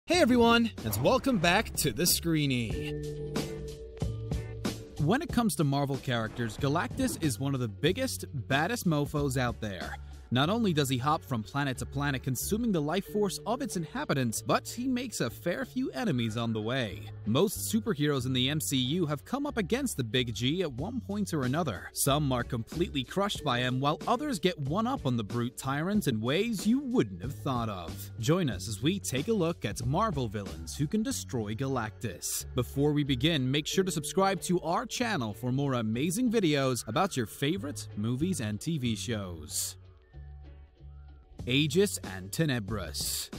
Hey everyone, and welcome back to the Screeny. When it comes to Marvel characters, Galactus is one of the biggest, baddest mofos out there. Not only does he hop from planet to planet consuming the life force of its inhabitants, but he makes a fair few enemies on the way. Most superheroes in the MCU have come up against the Big G at one point or another. Some are completely crushed by him, while others get one up on the brute tyrant in ways you wouldn't have thought of. Join us as we take a look at Marvel villains who can destroy Galactus. Before we begin, make sure to subscribe to our channel for more amazing videos about your favorite movies and TV shows. AEGIS and TENEBROUS.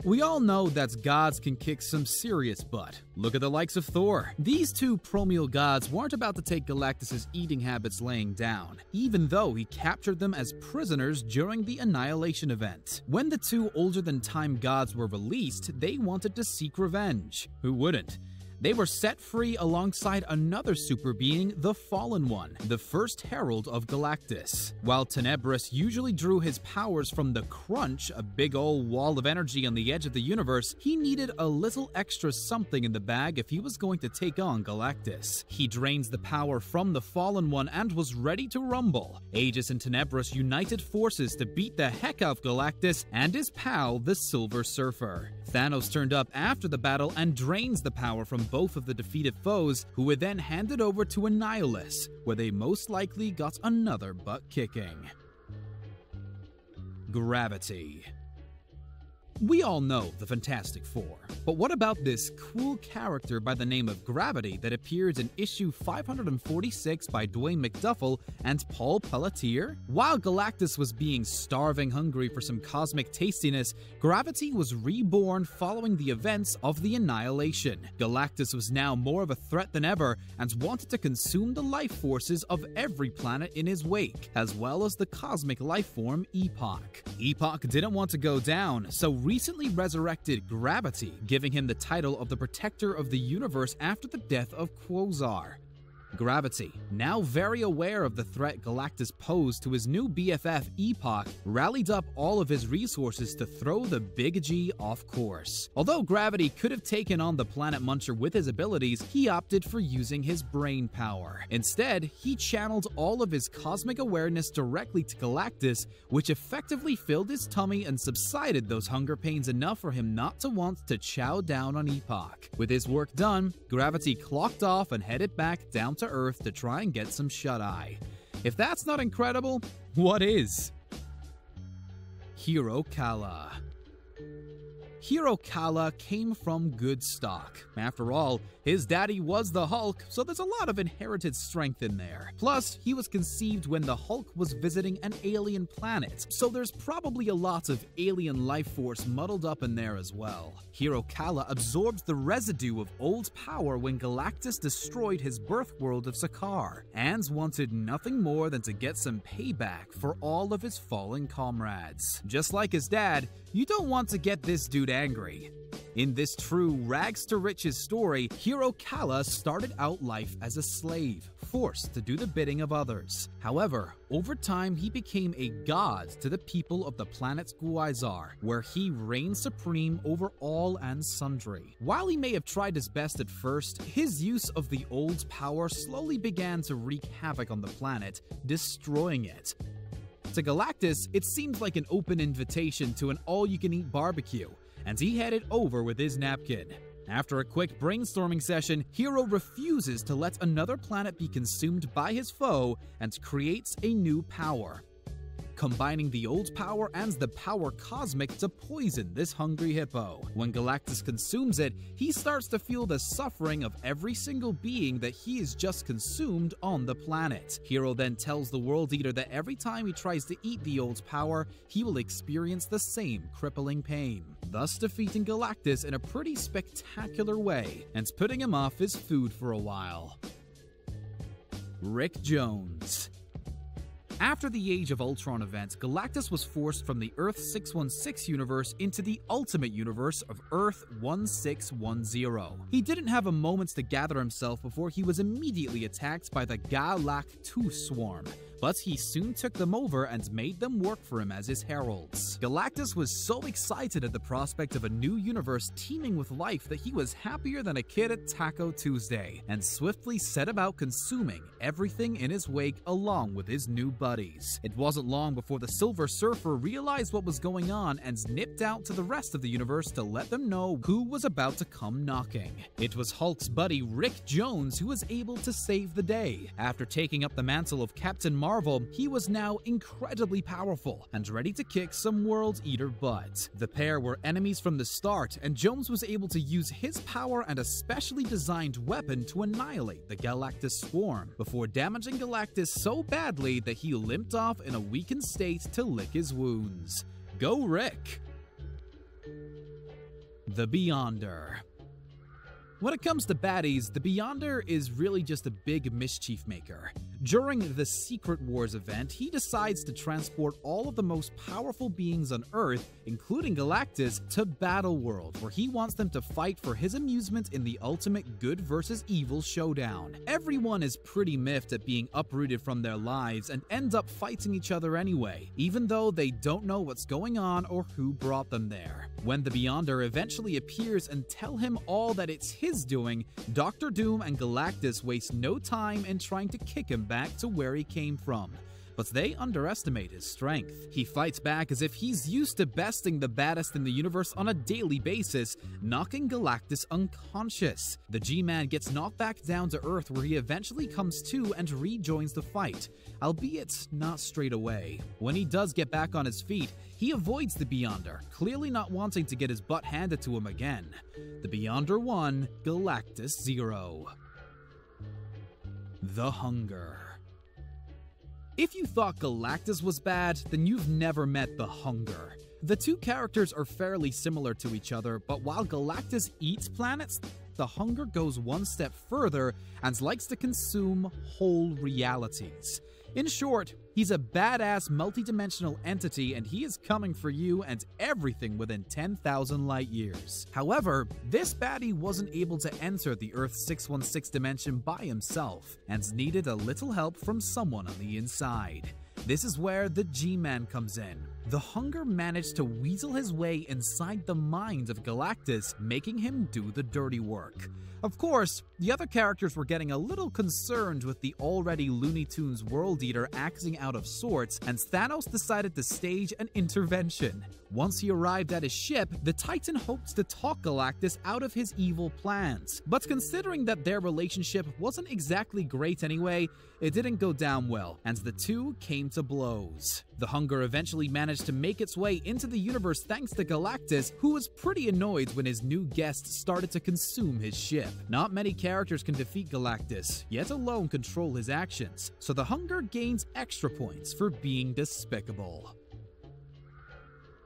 We all know that gods can kick some serious butt. Look at the likes of Thor. These two promeal gods weren't about to take Galactus' eating habits laying down, even though he captured them as prisoners during the Annihilation event. When the two older-than-time gods were released, they wanted to seek revenge. Who wouldn't? They were set free alongside another super being, the Fallen One, the first herald of Galactus. While Tenebrous usually drew his powers from the Crunch, a big ol' wall of energy on the edge of the universe, he needed a little extra something in the bag if he was going to take on Galactus. He drains the power from the Fallen One and was ready to rumble. Aegis and Tenebrous united forces to beat the heck out of Galactus and his pal, the Silver Surfer. Thanos turned up after the battle and drains the power from both of the defeated foes, who were then handed over to Annihilus, where they most likely got another butt-kicking. Gravity. We all know the Fantastic Four, but what about this cool character by the name of Gravity that appears in issue 546 by Dwayne McDuffel and Paul Pelletier? While Galactus was being starving hungry for some cosmic tastiness, Gravity was reborn following the events of the Annihilation. Galactus was now more of a threat than ever and wanted to consume the life forces of every planet in his wake, as well as the cosmic life form Epoch. Epoch didn't want to go down, so recently resurrected Gravity, giving him the title of the Protector of the Universe after the death of Quasar. Gravity, now very aware of the threat Galactus posed to his new BFF Epoch, rallied up all of his resources to throw the Big G off course. Although Gravity could have taken on the Planet Muncher with his abilities, he opted for using his brain power. Instead, he channeled all of his cosmic awareness directly to Galactus, which effectively filled his tummy and subsided those hunger pains enough for him not to want to chow down on Epoch. With his work done, Gravity clocked off and headed back down to Earth to try and get some shut-eye. If that's not incredible, what is? Hiro-kala. Hiro-kala came from good stock. After all, his daddy was the Hulk, so there's a lot of inherited strength in there. Plus, he was conceived when the Hulk was visiting an alien planet, so there's probably a lot of alien life force muddled up in there as well. Hiro-kala absorbed the residue of old power when Galactus destroyed his birth world of Sakaar, and wanted nothing more than to get some payback for all of his fallen comrades. Just like his dad, you don't want to get this dude angry. In this true rags-to-riches story, Hiro-kala started out life as a slave, forced to do the bidding of others. However, over time he became a god to the people of the planet Quasar, where he reigned supreme over all and sundry. While he may have tried his best at first, his use of the old power slowly began to wreak havoc on the planet, destroying it. To Galactus, it seemed like an open invitation to an all-you-can-eat barbecue, and he headed over with his napkin. After a quick brainstorming session, Hiro refuses to let another planet be consumed by his foe and creates a new power, combining the old power and the power cosmic to poison this hungry hippo. When Galactus consumes it, he starts to feel the suffering of every single being that he has just consumed on the planet. Hiro then tells the World Eater that every time he tries to eat the old power, he will experience the same crippling pain, thus defeating Galactus in a pretty spectacular way and putting him off his food for a while. Rick Jones. After the Age of Ultron event, Galactus was forced from the Earth 616 universe into the Ultimate Universe of Earth 1610. He didn't have a moment to gather himself before he was immediately attacked by the Galactus swarm, but he soon took them over and made them work for him as his heralds. Galactus was so excited at the prospect of a new universe teeming with life that he was happier than a kid at Taco Tuesday, and swiftly set about consuming everything in his wake along with his new buddies. It wasn't long before the Silver Surfer realized what was going on and nipped out to the rest of the universe to let them know who was about to come knocking. It was Hulk's buddy Rick Jones who was able to save the day. After taking up the mantle of Captain Marvel, he was now incredibly powerful and ready to kick some World Eater butt. The pair were enemies from the start, and Jones was able to use his power and a specially designed weapon to annihilate the Galactus swarm, before damaging Galactus so badly that he limped off in a weakened state to lick his wounds. Go Rick! The Beyonder. When it comes to baddies, the Beyonder is really just a big mischief maker. During the Secret Wars event, he decides to transport all of the most powerful beings on Earth, including Galactus, to Battleworld, where he wants them to fight for his amusement in the ultimate good versus evil showdown. Everyone is pretty miffed at being uprooted from their lives and end up fighting each other anyway, even though they don't know what's going on or who brought them there. When the Beyonder eventually appears and tell him all that it's his doing, Dr. Doom and Galactus waste no time in trying to kick him back to where he came from. But they underestimate his strength. He fights back as if he's used to besting the baddest in the universe on a daily basis, knocking Galactus unconscious. The G-Man gets knocked back down to Earth, where he eventually comes to and rejoins the fight, albeit not straight away. When he does get back on his feet, he avoids the Beyonder, clearly not wanting to get his butt handed to him again. The Beyonder 1, Galactus 0. The Hunger. If you thought Galactus was bad, then you've never met the Hunger. The two characters are fairly similar to each other, but while Galactus eats planets, the Hunger goes one step further and likes to consume whole realities. In short, he's a badass multidimensional entity, and he is coming for you and everything within 10,000 light years. However, this baddie wasn't able to enter the Earth 616 dimension by himself, and needed a little help from someone on the inside. This is where the G-Man comes in. The Hunger managed to weasel his way inside the mind of Galactus, making him do the dirty work. Of course, the other characters were getting a little concerned with the already Looney Tunes World Eater acting out of sorts, and Thanos decided to stage an intervention. Once he arrived at his ship, the Titan hoped to talk Galactus out of his evil plans. But considering that their relationship wasn't exactly great anyway, it didn't go down well, and the two came to blows. The Hunger eventually managed to make its way into the universe thanks to Galactus, who was pretty annoyed when his new guest started to consume his ship. Not many characters can defeat Galactus, yet alone control his actions, so the Hunger gains extra points for being despicable.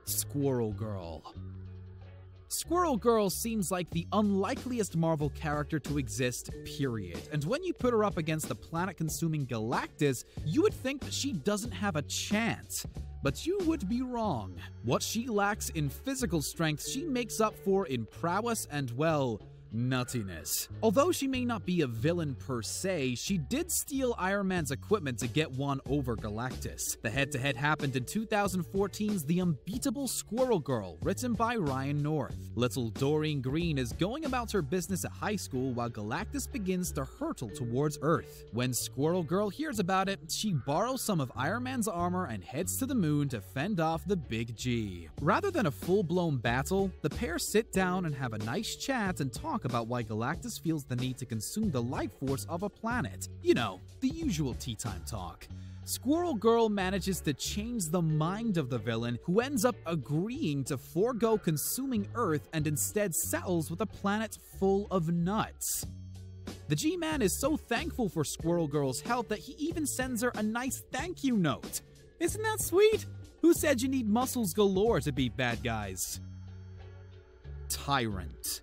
Squirrel Girl. Squirrel Girl seems like the unlikeliest Marvel character to exist, period. And when you put her up against the planet-consuming Galactus, you would think that she doesn't have a chance. But you would be wrong. What she lacks in physical strength, she makes up for in prowess and, well, nuttiness. Although she may not be a villain per se, she did steal Iron Man's equipment to get one over Galactus. The head-to-head happened in 2014's The Unbeatable Squirrel Girl, written by Ryan North. Little Doreen Green is going about her business at high school while Galactus begins to hurtle towards Earth. When Squirrel Girl hears about it, she borrows some of Iron Man's armor and heads to the moon to fend off the Big G. Rather than a full-blown battle, the pair sit down and have a nice chat and talk about why Galactus feels the need to consume the life force of a planet. You know, the usual tea time talk. Squirrel Girl manages to change the mind of the villain, who ends up agreeing to forego consuming Earth and instead settles with a planet full of nuts. The G-Man is so thankful for Squirrel Girl's help that he even sends her a nice thank you note. Isn't that sweet? Who said you need muscles galore to beat bad guys? Tyrant.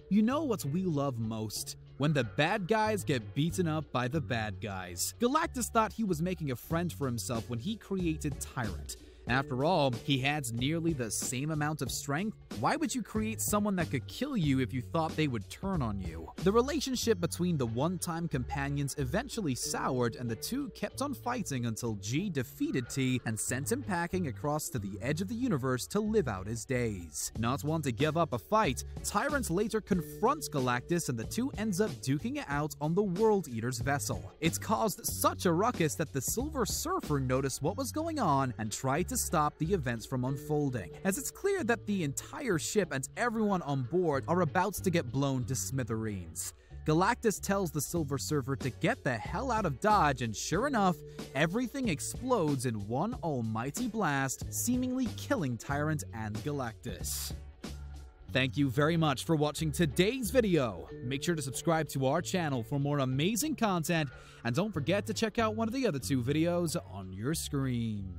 You know what we love most? When the bad guys get beaten up by the bad guys. Galactus thought he was making a friend for himself when he created Tyrant, After all, he had nearly the same amount of strength. Why would you create someone that could kill you if you thought they would turn on you? The relationship between the one-time companions eventually soured, and the two kept on fighting until G defeated T and sent him packing across to the edge of the universe to live out his days. Not one to give up a fight, Tyrant later confronts Galactus and the two ends up duking it out on the World Eater's vessel. It's caused such a ruckus that the Silver Surfer noticed what was going on and tried to stop the events from unfolding, as it's clear that the entire ship and everyone on board are about to get blown to smithereens. Galactus tells the Silver Surfer to get the hell out of Dodge, and sure enough, everything explodes in one almighty blast, seemingly killing Tyrant and Galactus. Thank you very much for watching today's video. Make sure to subscribe to our channel for more amazing content, and don't forget to check out one of the other two videos on your screen.